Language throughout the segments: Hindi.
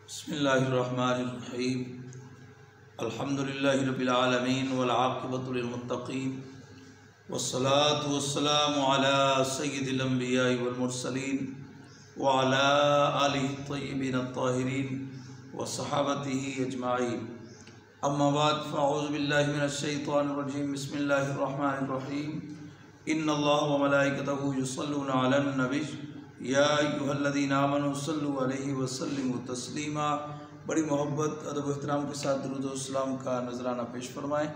बिस्मिल्लाहिर्रहमानिर्रहीम अल्हम्दुलिल्लाहि रब्बिल आलमीन वल आक़िबतु लिल मुत्तक़ीन वस्सलातु वस्सलामु अला सय्यिदिल अंबिया'i वल मुरसलीन व अला आलिहि तय्यिबीन अत्ताहिरीन व सहाबतिही अजमाईन अम्मा बाद फ़अऊज़ु बिल्लाहि मिनश शैतानिर रजीम बिस्मिल्लाहिर्रहमानिर्रहीम इन्नल्लाह व मलाइकतहु युसल्लूना अलन नबी या अय्युहल्लज़ीना आमनू सल्लु अलैहि व सल्लिमू तस्लीमा। बड़ी मोहब्बत अदब एहतराम के साथ दुरूद व सलाम का नजराना पेश फरमाएँ।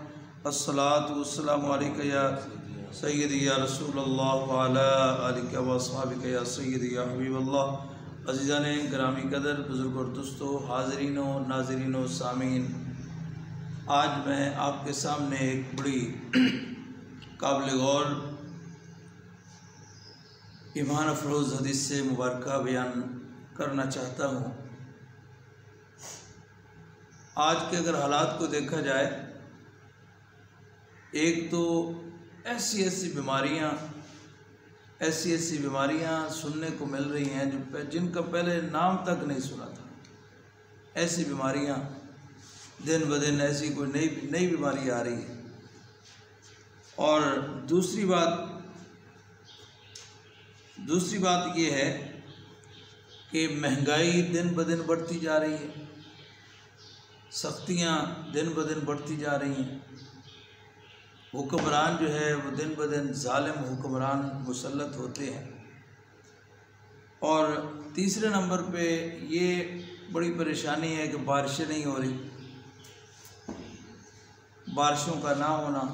अस्सलातु वस्सलामु अलैका या सय्यदी या रसूलल्लाह व अला आलिका व अस्हाबिका या सय्यदी या हबीबल्लाह। अज़ीज़ाने गिरामी कदर, बुज़ुर्ग और दोस्तों, हाज़रीनों नाज़रीनों सामीन, आज मैं आपके सामने एक बड़ी काबिल गौर ईमान अफरोज़ हदीस से मुबारक बयान करना चाहता हूँ। आज के अगर हालात को देखा जाए, एक तो ऐसी ऐसी बीमारियाँ सुनने को मिल रही हैं जिनका पहले नाम तक नहीं सुना था। ऐसी बीमारियाँ दिन ब दिन ऐसी कोई नई बीमारी आ रही है। और दूसरी बात ये है कि महंगाई दिन ब दिन बढ़ती जा रही है, सख्तियाँ दिन ब दिन बढ़ती जा रही हैं, हुक्मरान जो है वो दिन ब दिन जालिम हुक्मरान मुसल्लत होते हैं। और तीसरे नंबर पे ये बड़ी परेशानी है कि बारिशें नहीं हो रही, बारिशों का ना होना।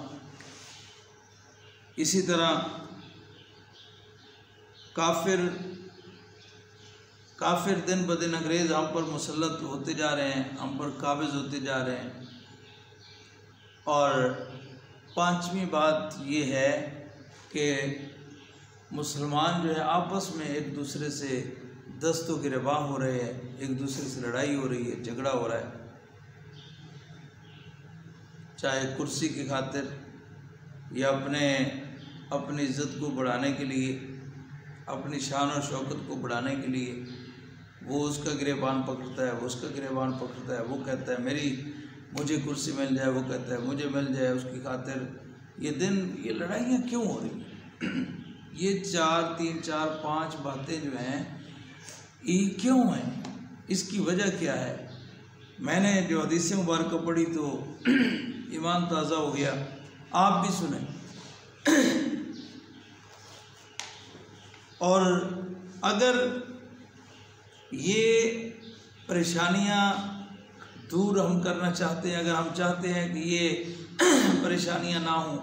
इसी तरह काफिर दिन ब दिन अंग्रेज़ हम पर मुसल्लत होते जा रहे हैं, हम पर काबिज़ होते जा रहे हैं। और पांचवी बात ये है कि मुसलमान जो है आपस में एक दूसरे से दस्तों गिरबां हो रहे हैं, एक दूसरे से लड़ाई हो रही है, झगड़ा हो रहा है, चाहे कुर्सी की खातिर या अपनी इज़्ज़त को बढ़ाने के लिए, अपनी शान और शौकत को बढ़ाने के लिए। वो उसका गिरेबान पकड़ता है, वो उसका गिरेबान पकड़ता है, वो कहता है मुझे कुर्सी मिल जाए, वो कहता है मुझे मिल जाए। उसकी खातिर ये लड़ाइयाँ क्यों हो रही हैं? ये 3, 4, 5 बातें जो हैं ये क्यों हैं? इसकी वजह क्या है? मैंने जो हदीस मुबारक पढ़ी तो ईमान ताज़ा हो गया। आप भी सुने। और अगर ये परेशानियां दूर हम करना चाहते हैं, अगर हम चाहते हैं कि ये परेशानियां ना हों,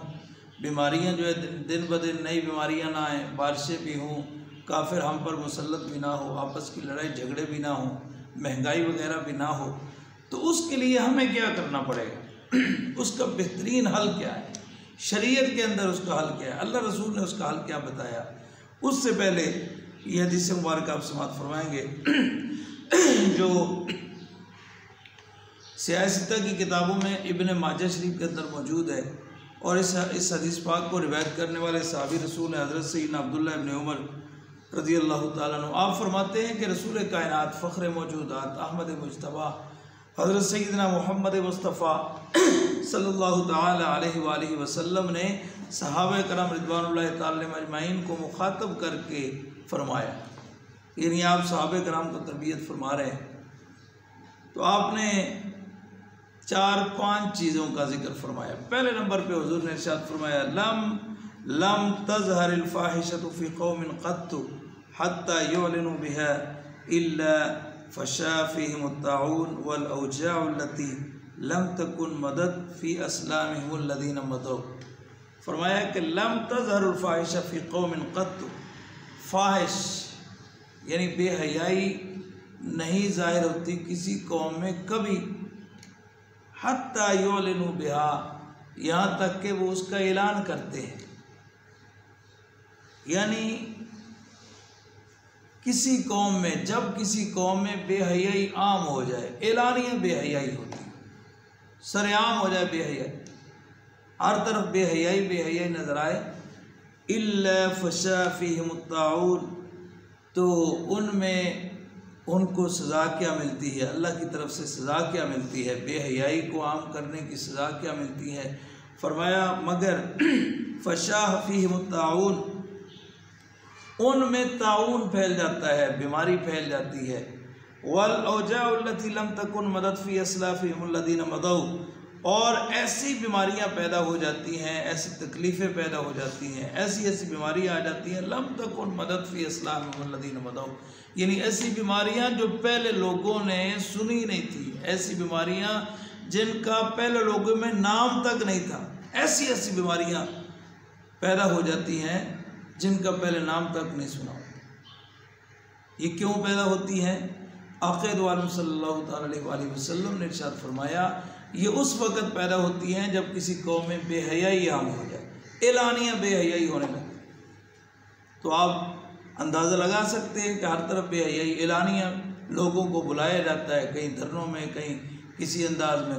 बीमारियां जो है दिन ब दिन नई बीमारियां ना आएँ, बारिशें भी हों, काफिर हम पर मुसल्लत भी ना हो, आपस की लड़ाई झगड़े भी ना हो, महंगाई वगैरह भी ना हो, तो उसके लिए हमें क्या करना पड़ेगा? उसका बेहतरीन हल क्या है? शरीयत के अंदर उसका हल क्या है? अल्लाह रसूल ने उसका हल क्या बताया? उससे पहले ये हदीस मुबारक आप समाअत फरमाएंगे जो सियासत की किताबों में इब्न माजा शरीफ के अंदर मौजूद है। और इस हदीस पाक को रिवायत करने वाले सहाबी रसूल हज़रत सैयदना अब्दुल्लाह इब्न उमर रज़ियल्लाहु ताला अन्हु, आप फरमाते हैं कि रसूल कायनात फ़ख्र मौजूदात अहमद मुज्तबा हज़रत सैयदना मोहम्मद मुस्तफ़ा सल्लल्लाहु ताला अलैहि वसल्लम ने सहाबा करम रिज़वानुल्लाहि ताला अजमाइन को मुखातब करके फरमाया, यानी आप सहाबा करम को तरबियत फरमा रहे हैं। तो आपने 4-5 चीज़ों का जिक्र फरमाया। पहले नंबर पे हुज़ूर ने इरशाद फरमाया, लम तज़हरिल फ़ाहिशतु फ़ी क़ौमिन क़त्तु हत्ता युअलिनु बिहा इल्ला फ़शा फ़ीहिमुत ताऊन वल औजाउ अल्लती लम तकुन मदद फ़ी अस्लामिहिमुल लज़ीना मदौ। फरमाया कि लम तज़हरुल फ़ाहिशा फ़ी क़ौमिन क़त्तु, फ़ाहिश यानी बेहयाई नहीं ज़ाहिर होती किसी कौम में कभी, हत्ता युअलिनु बिहा, यहाँ तक कि वो उसका ऐलान करते हैं। यानी किसी कौम में, जब किसी कौम में बेहयाई आम हो जाए, एलानिया बेहयाई होती है, सरेआम हो जाए बेहयाई, हर तरफ बेहयाई नजर आए, इल्ला फ़शा फ़ीहिमुत ताऊन, तो उनमें उनको सज़ा क्या मिलती है, अल्लाह की तरफ से सज़ा क्या मिलती है, बेहयाई को आम करने की सज़ा क्या मिलती है। फरमाया मगर फ़शाह फ़ीहिम ताउन, उनमें ताउन फैल जाता है, बीमारी फैल जाती है। वल औजाउल्लती लम तकुन मदद फ़ी अस्लाफ़िहिमुल्लज़ीन मदऊ, और ऐसी बीमारियां पैदा हो जाती हैं, ऐसी तकलीफ़ें पैदा हो जाती हैं, ऐसी ऐसी बीमारियां आ जाती हैं, लम तकुन मदद फ़ी अस्लाफ़िहिमुल्लज़ीन मदऊ, यानी ऐसी बीमारियां जो पहले लोगों ने सुनी नहीं थी, ऐसी बीमारियां जिनका पहले लोगों में नाम तक नहीं था, ऐसी ऐसी बीमारियां पैदा हो जाती हैं जिनका पहले नाम तक नहीं सुना होता। ये क्यों पैदा होती हैं? आक़िद वालम सल्लल्लाहु अलैहि वसल्लम ने इरशाद फरमाया, ये उस वक़्त पैदा होती हैं जब किसी कौम में बेहयाई आम हो जाए, एलानिया बेहयाई होने लगे। तो आप अंदाज़ा लगा सकते हैं कि हर तरफ बेहयाई, एलानिया लोगों को बुलाया जाता है, कहीं धरनों में, कहीं किसी अंदाज में,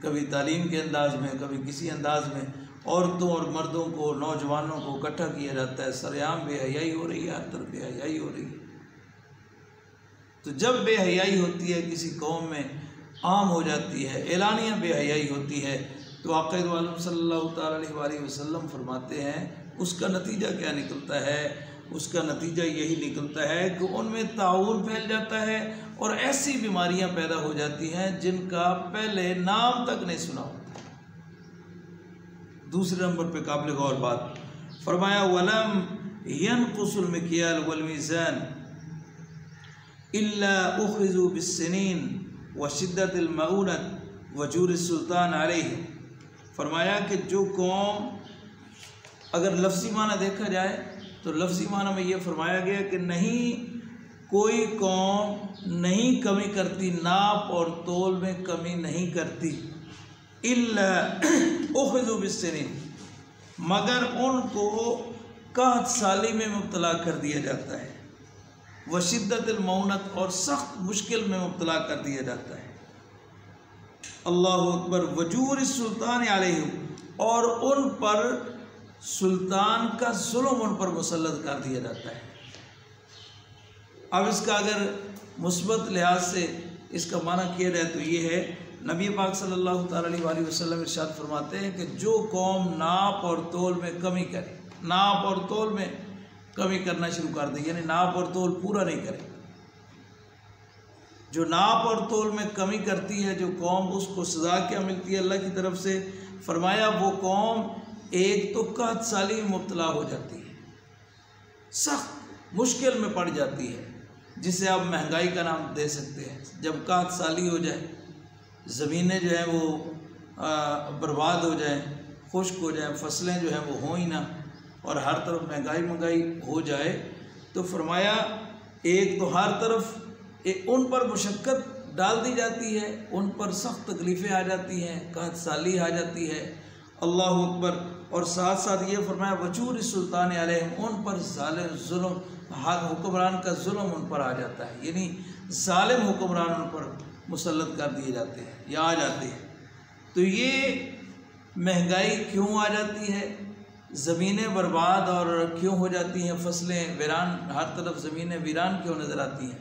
कभी तालीम के अंदाज में, कभी किसी अंदाज में, औरतों और मर्दों को, नौजवानों को इकट्ठा किया जाता है। सरेआम बेहयाई हो रही है, हर तरफ बेहयाई हो रही है। तो जब बेहयाई होती है किसी कौम में, आम हो जाती है, एलानिया बेहयाई होती है, तो आक़िद वालम सल्लल्लाहु अलैहि वसल्लम फरमाते हैं उसका नतीजा क्या निकलता है? उसका नतीजा यही निकलता है कि उनमें ताउन फैल जाता है और ऐसी बीमारियां पैदा हो जाती हैं जिनका पहले नाम तक नहीं सुना होता। दूसरे नंबर पे काबिल गौर बात फरमाया, वलम यनकुसुल मिक्याल वल मीज़ान इल्ला उख़िज़ू बिस्सिनीन व शिद्दतिल मऊनत व जूर सुल्तान अलैहि। फरमाया कि जो कौम, अगर लफ्ज़ी माना देखा जाए तो लफ्ज़ी माना में ये फरमाया गया कि नहीं, कोई कौम नहीं कमी करती, नाप और तोल में कमी नहीं करती, इल्ला उख़िज़ू बिस्सिनीन, मगर उनको कहत साली में मुब्तला कर दिया जाता है, व शिद्दतिल मऊनत, और सख्त मुश्किल में मुब्तला कर दिया जाता है। अल्लाहु अकबर। वजूर सुल्तान अलैहि, और उन पर सुल्तान का जुल्म उन पर मुसल्लत कर दिया जाता है। अब इसका अगर मुस्बत लिहाज से इसका माना किया जाए तो ये है, नबी पाक सल्लल्लाहु अलैहि वसल्लम इरशाद फरमाते हैं कि जो कौम नाप और तोल में कमी करे, नाप और तोल में कमी करना शुरू कर दे, यानी नाप और तोल पूरा नहीं करे, जो नाप और तोल में कमी करती है जो कौम, उसको सज़ा क्या मिलती है अल्लाह की तरफ से? फरमाया वो कौम एक तो कहत साली में मुब्तला हो जाती है, सख्त मुश्किल में पड़ जाती है, जिसे आप महंगाई का नाम दे सकते हैं। जब कहत साली हो जाए, ज़मीनें जो हैं वो बर्बाद हो जाएं, खुश्क हो जाएं, फसलें जो हैं वो हों ही ना, और हर तरफ महंगाई हो जाए, तो फरमाया एक तो हर तरफ उन पर मुशक्क़त डाल दी जाती है, उन पर सख्त तकलीफ़ें आ जाती हैं, कहत साली आ जाती है। अल्लाहु अकबर। और साथ साथ ये फरमाया वजूर सुल्तान अलैहिम, उन पर जुल्म, हुक्मरान का जुल्म उन पर आ जाता है, यानी जालिम हुक्मरान उन पर मुसल्लत कर दिए जाते हैं या आ जाते हैं। तो ये महंगाई क्यों आ जाती है, ज़मीनें बर्बाद और क्यों हो जाती हैं, फसलें वीरान, हर तरफ ज़मीनें वीरान क्यों नज़र आती हैं,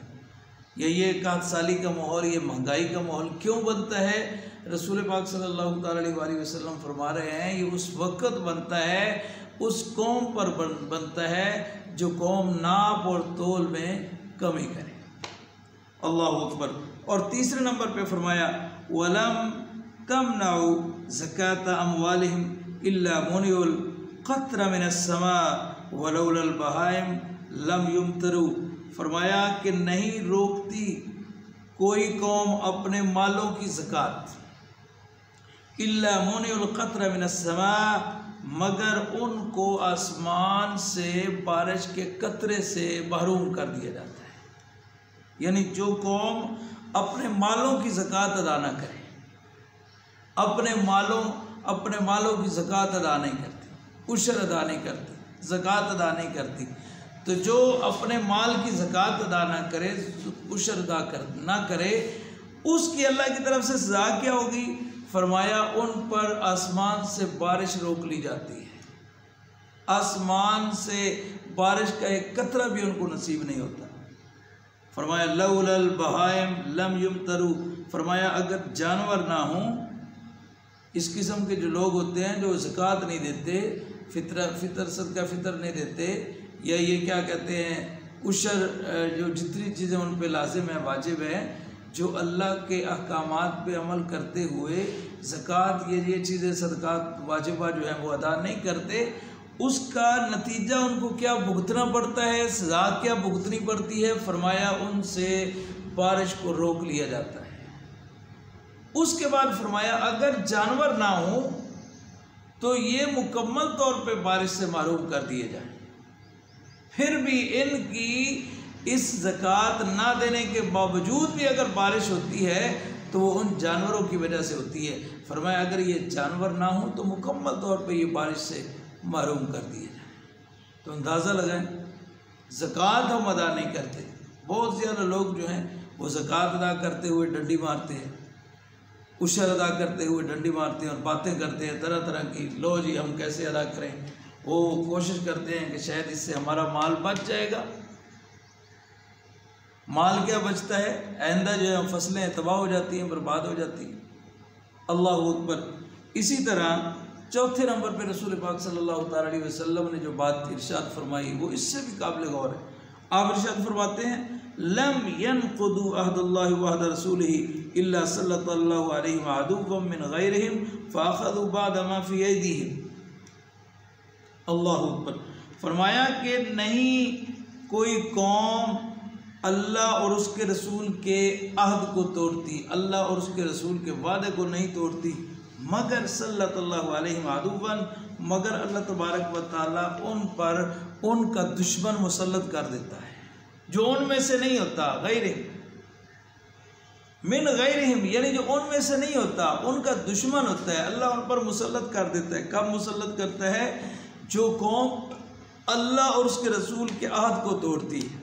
या ये कहत साली का माहौल, ये महंगाई का माहौल क्यों बनता है? रसूल पाक सल्लल्लाहु अलैहि वसल्लम फरमा रहे हैं, ये उस वक़्त बनता है, उस कौम पर बनता है जो कौम नाप और तोल में कमी करे। अल्लाहु अकबर। और तीसरे नंबर पे फरमाया वलम तमनउ ज़कात अमवालिहिम इल्ला मुनिउल क़त्र मिनस समा वलौलल बहाइम लम युमतरू। फरमाया कि नहीं रोकती कोई कौम अपने मालों की ज़कात, इल्ला मुनिउल क़त्र मिनस समा, मगर उनको आसमान से बारिश के कतरे से महरूम कर दिया जाता है। यानी जो कौम अपने मालों की ज़कात अदा न करे, अपने मालों की ज़कात अदा नहीं करती, उशर अदा नहीं करती, ज़कात अदा नहीं करती, तो जो अपने माल की ज़कात अदा ना करे, उशर अदा ना करे, उसकी अल्लाह की तरफ से सज़ा क्या होगी? फरमाया उन पर आसमान से बारिश रोक ली जाती है, आसमान से बारिश का एक कतरा भी उनको नसीब नहीं होता। फरमाया लौलल बहाइम लम युमतरू, फरमाया अगर जानवर ना हो, इस किस्म के जो लोग होते हैं जो ज़कात नहीं देते, फितर सदका फितर नहीं देते, या ये क्या कहते हैं उशर, जो जितनी चीज़ें उन पे लाजिम है वाजिब है, जो अल्लाह के अहकामात पे अमल करते हुए ज़कात ये चीज़ें सदकात वाजिबा जो है वो अदा नहीं करते, उसका नतीजा उनको क्या भुगतना पड़ता है, सज़ा क्या भुगतनी पड़ती है। फरमाया उनसे बारिश को रोक लिया जाता है। उसके बाद फरमाया अगर जानवर ना हो तो ये मुकम्मल तौर पे बारिश से महरूम कर दिए जाए। फिर भी इनकी इस ज़कात ना देने के बावजूद भी अगर बारिश होती है तो वो उन जानवरों की वजह से होती है। फरमाया अगर ये जानवर ना हो तो मुकम्मल तौर पे ये बारिश से महरूम कर दिए जाए। तो अंदाज़ा लगाएं, ज़कात हम अदा नहीं करते। बहुत ज़्यादा लोग जो हैं वो ज़कात अदा करते हुए डंडी मारते हैं, उशर अदा करते हुए डंडी मारते हैं और बातें करते हैं तरह तरह की, लो जी हम कैसे अदा करें। वो कोशिश करते हैं कि शायद इससे हमारा माल बच जाएगा। माल क्या बचता है, आइंदा जो है फसलें तबाह हो जाती हैं, बर्बाद हो जाती हैं। अल्लाह अकबर। इसी तरह चौथे नंबर पे रसूल पाक सल्लल्लाहु अलैहि वसल्लम ने जो बात इरशाद फरमाई वो इससे भी काबिल गौर है। आप इरशाद फरमाते हैं लम यनक़ुदु अहदुल्लाहि व अहद रसूलिही इल्ला सल्लल्लाहु अलैहि अदुव्वन मिन गैरिहिम फ़अख़ज़ू बअद मा फ़ी ऐदीहिम। अल्लाहु अकबर। फरमाया कि नहीं कोई कौम अल्लाह और उसके रसूल के अहद को तोड़ती, अल्लाह और उसके रसूल के वादे को नहीं तोड़ती, मगर सल्लल्लाहु अलैहि अदुव्वन, मगर अल्लाह तबारक व तआला उन पर उनका दुश्मन मुसल्लत कर देता है जो उनमें से नहीं होता। गैरिहिम मिन गैरिहिम, यानी जो उनमें से नहीं होता उनका दुश्मन होता है, अल्लाह उन पर मुसल्लत कर देता है। कब मुसल्लत करता है? जो कौम अल्लाह और उसके रसूल के अहद को तोड़ती है,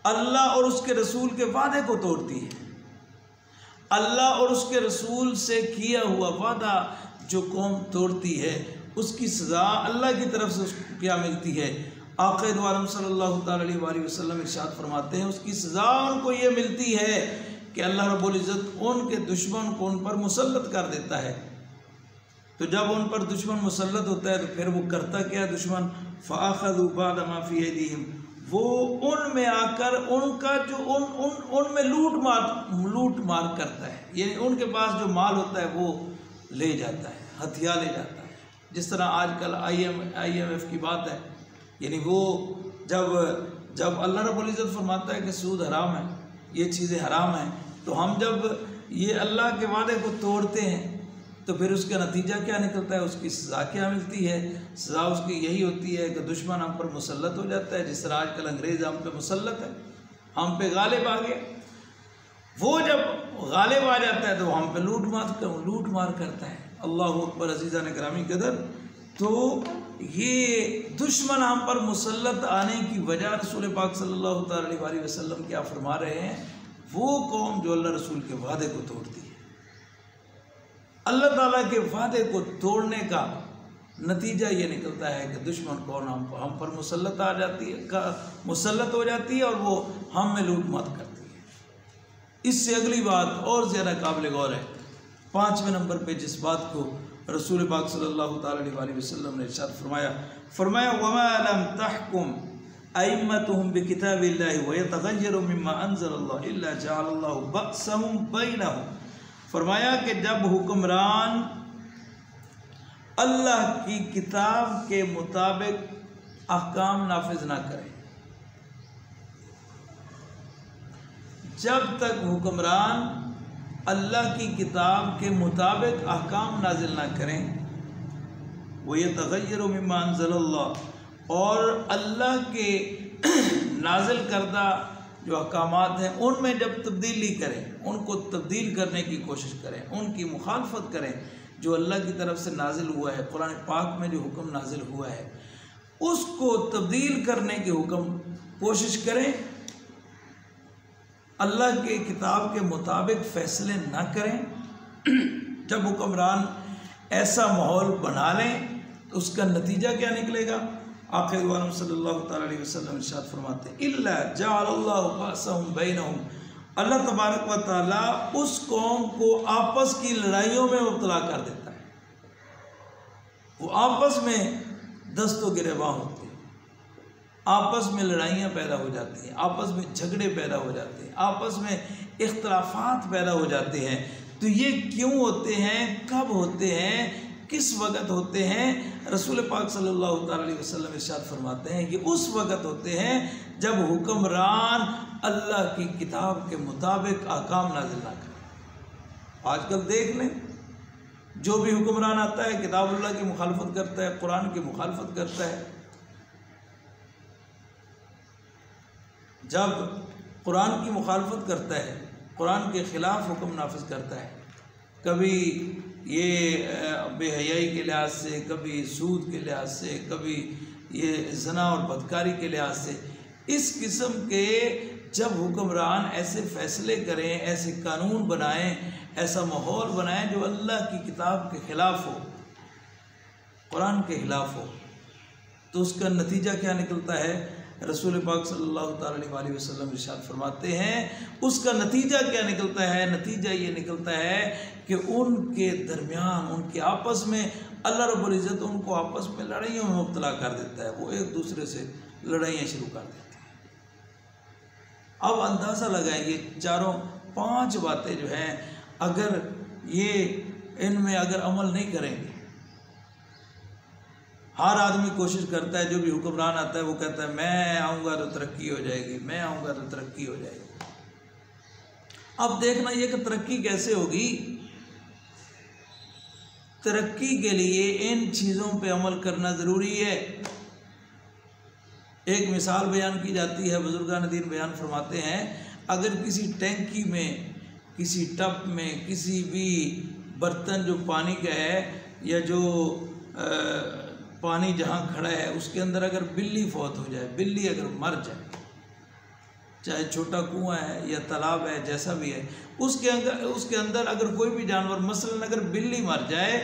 अल्लाह और उसके रसूल के वादे को तोड़ती है, अल्लाह और उसके रसूल से किया हुआ वादा जो कौम तोड़ती है उसकी सज़ा अल्लाह की तरफ से उसको क्या मिलती है। आक़ा दो आलम सल्लल्लाहु अलैहि वसल्लम इरशाद फरमाते हैं उसकी सज़ा उनको ये मिलती है कि अल्लाह रब्बुल इज़्ज़त उनके दुश्मन को उन पर मुसल्लत कर देता है। तो जब उन पर दुश्मन मुसल्लत होता है तो फिर वो करता क्या है दुश्मन, फ़अख़ज़ू बअद मा फ़ी ऐदीहिम, वो उनमें आकर उनका जो उनमें लूट मार करता है, यानी उनके पास जो माल होता है वो ले जाता है, हथियार ले जाता है। जिस तरह आजकल IMF की बात है, यानी वो जब अल्लाह रब्बुल इज़्ज़त फरमाता है कि सूद हराम है, ये चीज़ें हराम हैं, तो हम जब ये अल्लाह के वादे को तोड़ते हैं तो फिर उसका नतीजा क्या निकलता है, उसकी सज़ा क्या मिलती है। सज़ा उसकी यही होती है कि दुश्मन हम पर मुसल्लत हो जाता है। जिस तरह आजकल अंग्रेज़ हम पे मुसल्लत है, हम पे गालिब आ गए, वो जब गालिब आ जाता है तो हम पे लूट मार करता है। अल्लाह अकबर। अज़ीज़ा ने गिरामी कदर, तो ये दुश्मन हम पर मुसल्लत आने की वजह रसूल पाक सल्लल्लाहु अलैहि वसल्लम क्या फरमा रहे हैं, वो कौम जो अल्लाह रसूल के वादे को तोड़ती है। अल्लाह ताला के वादे को तोड़ने का नतीजा ये निकलता है कि दुश्मन कौन हम पर मुसल्लत हो जाती है और वो हम में लूट मार करती है। इससे अगली बात और ज़्यादा काबिल गौर है। 5वें नंबर पे जिस बात को रसूल पाक सल्लल्लाहु अलैहि वसल्लम ने इरशाद फरमाया वमा लम तहकुम अइम्मतुहुम बिकिताबिल्लाहि व यतगय्यरु मिम्मा अंज़लल्लाहु इल्ला जअलल्लाहु बअसहुम बैनहुम। फरमाया कि जब हुक्मरान अल्लाह की किताब के मुताबिक अहकाम नाफिज ना करें, जब तक हुक्मरान अल्लाह की किताब के मुताबिक अहकाम नाजिल ना करें, वो ये तगय्यरु मिम्मा अंज़लल्लाह, और अल्लाह के नाजिल करदा जो अहकामात हैं उनमें जब तब्दीली करें, उनको तब्दील करने की कोशिश करें, उनकी मुखालफत करें, जो अल्लाह की तरफ से नाजिल हुआ है, कुरान पाक में जो हुक्म नाजिल हुआ है उसको तब्दील करने के हुक्म कोशिश करें, अल्लाह के किताब के मुताबिक फ़ैसले ना करें। जब हुक्मरान ऐसा माहौल बना लें तो उसका नतीजा क्या निकलेगा, आखिर वालम सल्लल्लाहु तआला अलैहि वसल्लम इरशाद फरमाते हैं इल्ला जअलल्लाहु बासहुम बैनहुम, अल्लाह तबारक व तआला उस कौम को आपस की लड़ाइयों में मुब्तला कर देता है। वो आपस में दस्तो गिरेबां होते हैं, आपस में लड़ाइयाँ पैदा हो जाती हैं, आपस में झगड़े पैदा हो जाते हैं, आपस में इख्तलाफात पैदा हो जाते हैं। तो ये क्यों होते हैं, कब होते हैं, किस वक़्त होते हैं? रसूल पाक सल्लल्लाहु अलैहि वसल्लम इरशाद फरमाते हैं कि उस वक़्त होते हैं जब हुक्मरान अल्लाह की किताब के मुताबिक अहकाम नाज़िल ना करें। आजकल देख लें, जो भी हुक्मरान आता है किताबुल्लाह की मुखालफत करता है, कुरान की मुखालफत करता है। जब कुरान की मुखालफत करता है, कुरान के ख़िलाफ़ हुक्म नाफिज करता है, कभी ये बेहयाई के लिहाज से, कभी सूद के लिहाज से, कभी ये ज़ना और बदकारी के लिहाज से, इस किस्म के जब हुक्मरान ऐसे फ़ैसले करें, ऐसे कानून बनाएं, ऐसा माहौल बनाएं जो अल्लाह की किताब के ख़िलाफ़ हो, कुरान के ख़िलाफ़ हो, तो उसका नतीजा क्या निकलता है? रसूल पाक सल्लल्लाहु अलैहि वसल्लम इरशाद फरमाते हैं उसका नतीजा क्या निकलता है? नतीजा ये निकलता है कि उनके दरमियान, उनके आपस में अल्लाह रब्बुल इज़्ज़त उनको आपस में लड़ाइयों में मुब्तला कर देता है। वो एक दूसरे से लड़ाइयाँ शुरू कर देते हैं। अब अंदाज़ा लगाएंगे, चारों पांच बातें जो हैं, अगर ये इनमें अगर अमल नहीं करेंगे, हर आदमी कोशिश करता है, जो भी हुक्मरान आता है वो कहता है मैं आऊँगा तो तरक्की हो जाएगी, मैं आऊँगा तो तरक्की हो जाएगी। अब देखना ये कि तरक्की कैसे होगी। तरक्की के लिए इन चीज़ों पे अमल करना ज़रूरी है। एक मिसाल बयान की जाती है, बुजुर्गान दीन बयान फरमाते हैं, अगर किसी टैंकी में, किसी टब में, किसी भी बर्तन जो पानी का है या जो पानी जहाँ खड़ा है उसके अंदर अगर बिल्ली फौत हो जाए, बिल्ली अगर मर जाए, चाहे छोटा कुआं है या तालाब है, जैसा भी है, उसके अंदर अगर कोई भी जानवर, मसलन अगर बिल्ली मर जाए,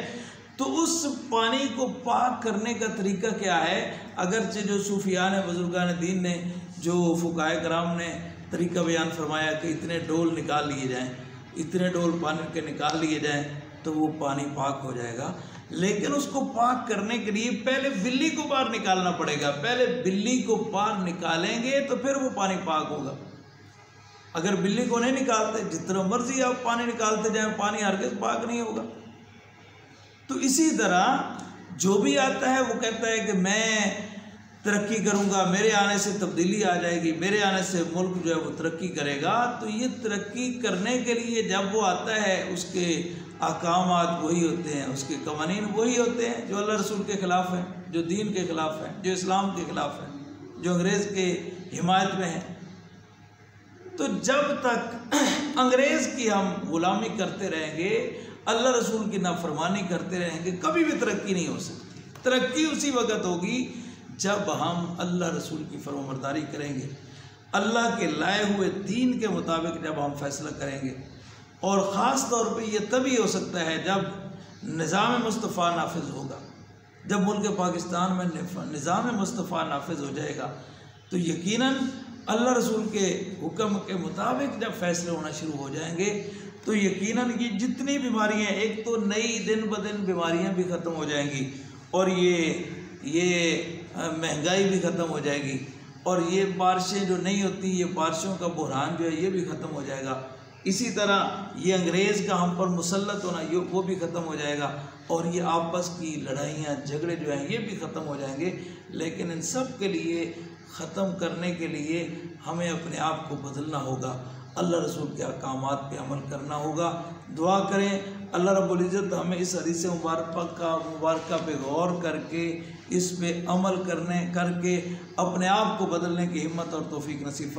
तो उस पानी को पाक करने का तरीका क्या है? अगरचे जो सूफियान है, बुजुर्गान दीन ने, जो फुकाए कराम ने तरीका बयान फरमाया कि इतने डोल निकाल लिए जाएँ, इतने डोल पानी के निकाल लिए जाएँ तो वो पानी पाक हो जाएगा। लेकिन उसको पाक करने के लिए पहले बिल्ली को बाहर निकालना पड़ेगा। पहले बिल्ली को बाहर निकालेंगे तो फिर वो पानी पाक होगा। अगर बिल्ली को नहीं निकालते, जितना मर्जी आप पानी निकालते जाएं, पानी हरगिज़ पाक नहीं होगा। तो इसी तरह जो भी आता है वो कहता है कि मैं तरक्की करूंगा, मेरे आने से तब्दीली आ जाएगी, मेरे आने से मुल्क जो है वो तरक्की करेगा। तो ये तरक्की करने के लिए जब वो आता है, उसके अहकामात वही होते हैं, उसके कवानीन वही होते हैं जो अल्लाह रसूल के ख़िलाफ़ हैं, जो दीन के ख़िलाफ़ हैं, जो इस्लाम के ख़िलाफ़ हैं, जो अंग्रेज़ के हिमायत में हैं। तो जब तक अंग्रेज़ की हम ग़ुलामी करते रहेंगे, अल्लाह रसूल की नाफरमानी करते रहेंगे, कभी भी तरक्की नहीं हो सकती। तरक्की उसी वक़्त होगी जब हम अल्लाह रसूल की फरमाबरदारी करेंगे, अल्लाह के लाए हुए दीन के मुताबिक जब हम फैसला करेंगे। और ख़ास तौर पे ये तभी हो सकता है जब निज़ाम मुस्तफ़ा नाफिज होगा। जब मुल्क पाकिस्तान में निज़ाम मुस्तफ़ा नाफिज हो जाएगा तो यकीनन अल्लाह रसूल के हुक्म के मुताबिक जब फैसले होना शुरू हो जाएंगे तो यकीनन ये जितनी बीमारियाँ, एक तो नई दिन ब दिन बीमारियाँ भी ख़त्म हो जाएंगी, और ये महंगाई भी ख़त्म हो जाएगी, और ये बारिशें जो नहीं होती, ये बारिशों का बहरान जो है ये भी ख़त्म हो जाएगा। इसी तरह ये अंग्रेज़ का हम पर मुसल्लत होना ये वो भी ख़त्म हो जाएगा, और ये आपस की लड़ाइयाँ झगड़े जो हैं ये भी ख़त्म हो जाएंगे। लेकिन इन सब के लिए, ख़त्म करने के लिए हमें अपने आप को बदलना होगा, अल्लाह रसूल के अहकामात पे अमल करना होगा। दुआ करें अल्लाह रब्बुल इज़्ज़त हमें इस हदीस मुबारक पे गौर करके, इस पे अमल करके अपने आप को बदलने की हिम्मत और तौफीक नसीब